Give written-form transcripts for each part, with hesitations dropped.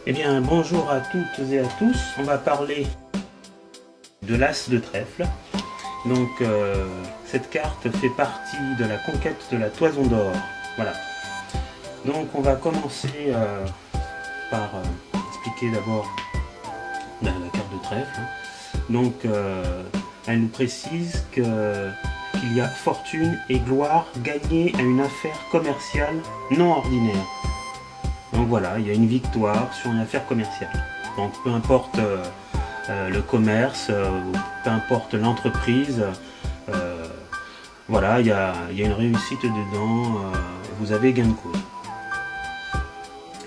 Eh bien, bonjour à toutes et à tous. On va parler de l'As de trèfle. Donc, cette carte fait partie de la conquête de la Toison d'Or. Voilà. Donc, on va commencer par expliquer d'abord la carte de trèfle. Donc, elle nous précise qu'il y a fortune et gloire gagnée à une affaire commerciale non ordinaire. Donc voilà, il y a une victoire sur une affaire commerciale. Donc peu importe le commerce, peu importe l'entreprise, voilà, il y a une réussite dedans, vous avez gain de cause.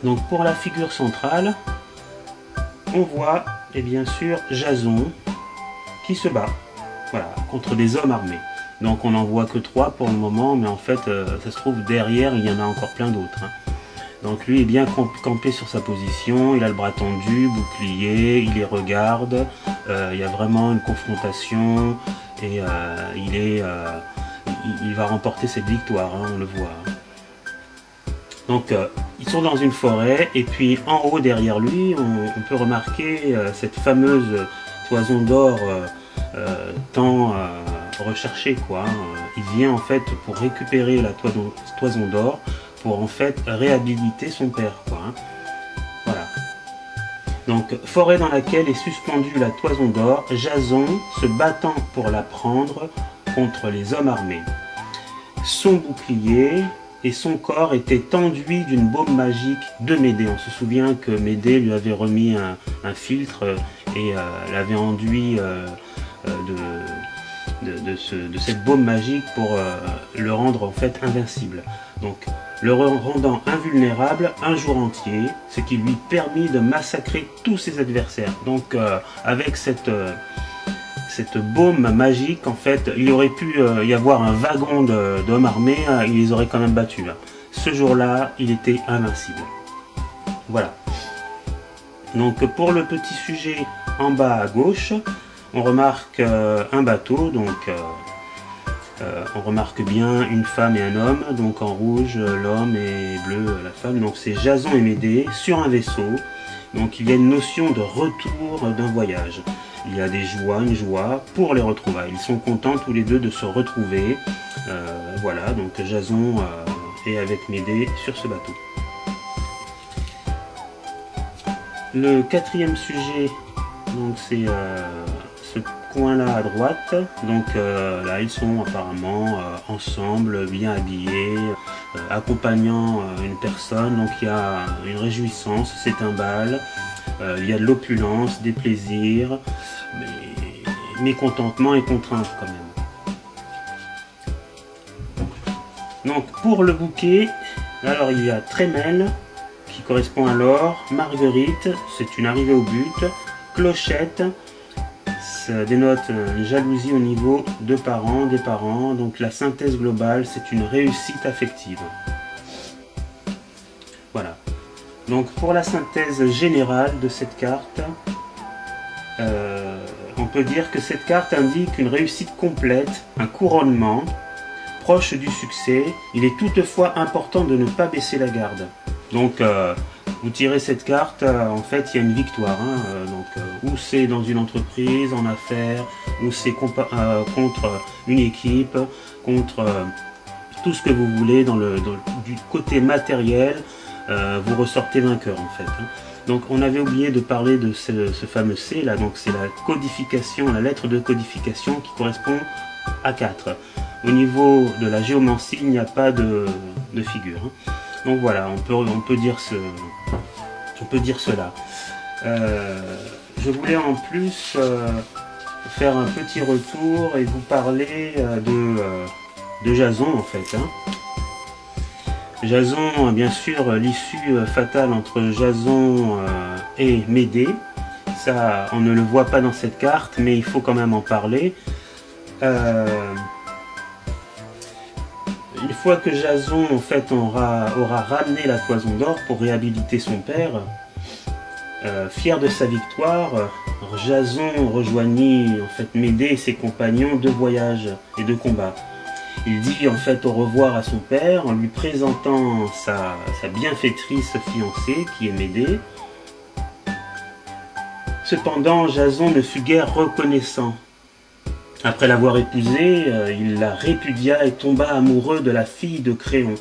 Donc pour la figure centrale, on voit, et bien sûr, Jason qui se bat, voilà, contre des hommes armés. Donc on n'en voit que 3 pour le moment, mais en fait, ça se trouve derrière, il y en a encore plein d'autres. Donc lui est bien campé sur sa position, il a le bras tendu, bouclier, il les regarde, il y a vraiment une confrontation et il va remporter cette victoire, on le voit. Donc ils sont dans une forêt et puis en haut derrière lui, on peut remarquer cette fameuse toison d'or tant recherchée, quoi. Il vient en fait pour récupérer la toison d'or, pour en fait réhabiliter son père, quoi. Voilà. Donc forêt dans laquelle est suspendue la toison d'or, Jason se battant pour la prendre contre les hommes armés. Son bouclier et son corps étaient enduits d'une baume magique de Médée. On se souvient que Médée lui avait remis un filtre et l'avait enduit de cette baume magique pour le rendre en fait invincible. Donc le rendant invulnérable un jour entier, ce qui lui permit de massacrer tous ses adversaires. Donc avec cette baume magique, en fait, il aurait pu y avoir un wagon d'hommes armés, il les aurait quand même battus. Ce jour-là, il était invincible. Voilà. Donc pour le petit sujet en bas à gauche, on remarque un bateau, donc on remarque bien une femme et un homme, donc en rouge l'homme et bleu la femme, donc c'est Jason et Médée sur un vaisseau. Donc il y a une notion de retour d'un voyage, il y a des joies, une joie pour les retrouvailles, ils sont contents tous les deux de se retrouver. Voilà, donc Jason est avec Médée sur ce bateau. Le quatrième sujet, donc c'est ce coin là à droite, donc là ils sont apparemment ensemble, bien habillés, accompagnant une personne, donc il y a une réjouissance, c'est un bal, il y a de l'opulence, des plaisirs, mais mécontentement et contrainte quand même. Donc pour le bouquet, alors il y a Trémel qui correspond à l'or, Marguerite, c'est une arrivée au but, Clochette, ça dénote une jalousie au niveau des parents, donc la synthèse globale, c'est une réussite affective. Voilà. Donc pour la synthèse générale de cette carte, on peut dire que cette carte indique une réussite complète, un couronnement, proche du succès. Il est toutefois important de ne pas baisser la garde. Donc vous tirez cette carte, en fait il y a une victoire, ou c'est dans une entreprise, en affaires, ou c'est contre une équipe, contre tout ce que vous voulez, du côté matériel, vous ressortez vainqueur en fait. Donc on avait oublié de parler de ce fameux C là, donc c'est la codification, la lettre de codification qui correspond à 4. Au niveau de la géomancie, il n'y a pas de figure. Donc voilà, on peut dire cela. Je voulais en plus faire un petit retour et vous parler de Jason en fait. Jason, bien sûr, l'issue fatale entre Jason et Médée. Ça, on ne le voit pas dans cette carte, mais il faut quand même en parler. Une fois que Jason en fait aura ramené la toison d'or pour réhabiliter son père, fier de sa victoire, Jason rejoignit en fait Médée et ses compagnons de voyage et de combat. Il dit en fait au revoir à son père en lui présentant sa bienfaitrice fiancée qui est Médée. Cependant, Jason ne fut guère reconnaissant. Après l'avoir épousée, il la répudia et tomba amoureux de la fille de Créon,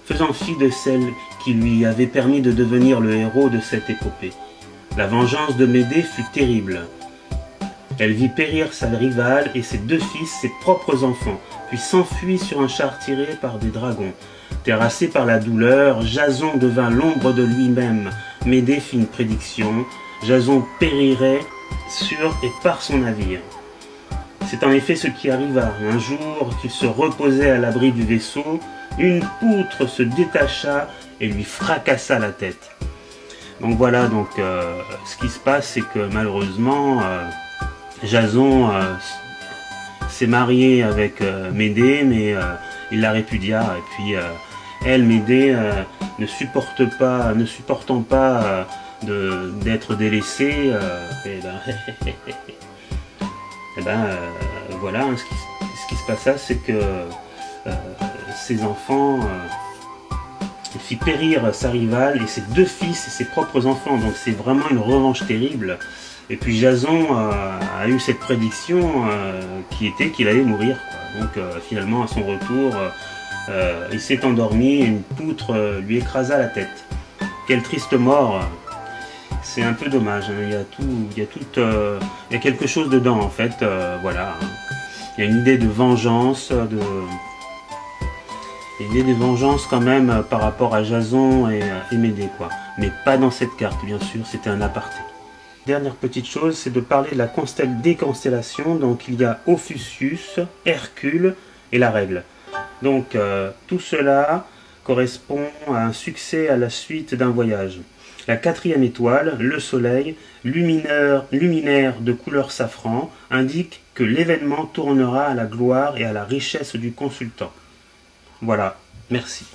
faisant fi de celle qui lui avait permis de devenir le héros de cette épopée. La vengeance de Médée fut terrible. Elle vit périr sa rivale et ses deux fils, ses propres enfants, puis s'enfuit sur un char tiré par des dragons. Terrassé par la douleur, Jason devint l'ombre de lui-même. Médée fit une prédiction. Jason périrait sur et par son navire. C'est en effet ce qui arriva. Un jour qu'il se reposait à l'abri du vaisseau, une poutre se détacha et lui fracassa la tête. Donc voilà, ce qui se passe, c'est que malheureusement, Jason s'est marié avec Médée, mais il la répudia. Et puis elle, Médée, ne supportant pas d'être délaissée, voilà, ce qui se passa, c'est que ses enfants fit périr sa rivale et ses deux fils et ses propres enfants. Donc c'est vraiment une revanche terrible. Et puis Jason a eu cette prédiction qui était qu'il allait mourir, quoi. Donc finalement, à son retour, il s'est endormi et une poutre lui écrasa la tête. Quelle triste mort! C'est un peu dommage, hein. Il y a quelque chose dedans en fait, voilà. Il y a une idée de vengeance, quand même par rapport à Jason et Médée, quoi. Mais pas dans cette carte, bien sûr, c'était un aparté. Dernière petite chose, c'est de parler de des constellations. Donc il y a Ophiuchus, Hercule et la règle. Donc tout cela correspond à un succès à la suite d'un voyage. La quatrième étoile, le soleil, luminaire de couleur safran, indique que l'événement tournera à la gloire et à la richesse du consultant. Voilà, merci.